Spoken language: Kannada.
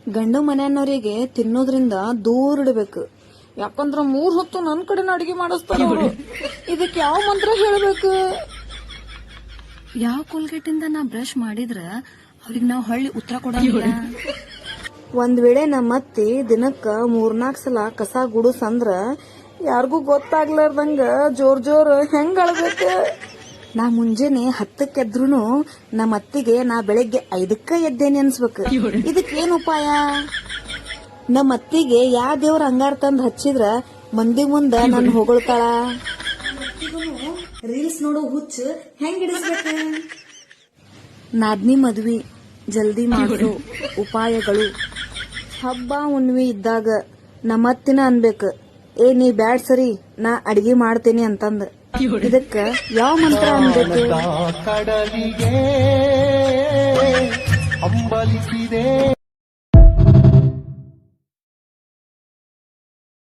ಗಂಡು ಮನೆಯನ್ನೋರಿಗೆ ತಿನ್ನೋದ್ರಿಂದ ದೂರ ಇಡಬೇಕು. ಯಾಕಂದ್ರ 3 ಹೊತ್ತು ನನ್ ಕಡೆನ ಅಡಿಗೆ ಮಾಡಿಸ್ತಾರ ಅವ್ರು. ಇದಕ್ ಯಾವ ಮಂತ್ರ ಹೇಳ್ಬೇಕು? ಯಾವ ಕೋಲ್ಗೇಟಿಂದ ನಾ ಬ್ರಷ್ ಮಾಡಿದ್ರ ಅವ್ರಿಗೆ ನಾವ್ ಹೊಳ್ಳಿ ಉತ್ತರ ಕೊಡಂಗಿಲ್ಲ. ಒಂದ್ ವೇಳೆ ನಮ್ಮತ್ತಿ ದಿನಕ್ಕ 3-4 ಸಲ ಕಸ ಗುಡಿಸ್ ಅಂದ್ರ ಯಾರಿಗೂ ಗೊತ್ತಾಗ್ಲಾರ್ದಂಗ ಜೋರ್ ಹೆಂಗ್ ಅಳ್ಬೇಕು? ನಾ ಮುಂಜಾನೆ 10ಕ್ಕೆ ಎದ್ರುನು ನಮ್ಮ ಅತ್ತಿಗೆ ನಾ ಬೆಳಗ್ಗೆ 5ಕ್ಕ ಎದ್ದೇನೆ ಅನ್ಸ್ಬೇಕು. ಇದಕ್ಕೇನ್ ಉಪಾಯ? ನಮ್ಮ ಅತ್ತಿಗೆ ಯಾ ದೇವ್ರ ಅಂಗಾರ ತಂದ್ ಹಚ್ಚಿದ್ರ ಮಂದಿ ಮುಂದ ನನ್ ಹೊಗಳ್ತಾಳ. ರೀಲ್ಸ್ ನೋಡೋ ಹುಚ್ಚ ಹೆಂಗ್ ಹಿಡಿಸ್ಬೇಕು? ನಾದ್ನಿ ಮದ್ವಿ ಜಲ್ದಿ ಮಾಡೋ ಉಪಾಯಗಳು. ಹಬ್ಬ ಹುಣ್ಣಿಮೆ ಇದ್ದಾಗ ನಮ್ಮತ್ತಿನ ಅನ್ಬೇಕು, ಏ ನೀ ಬ್ಯಾಡ್ ಸರಿ ನಾ ಅಡಿಗೆ ಮಾಡ್ತೇನಿ ಅಂತಂದ. ಇದಕ್ಕ ಯಾವ ಮಂತ್ರ ಅನ್ಬೇಕು? ಕಡಲಿಗೆ ಅಂಬಲಿಸಿದೆ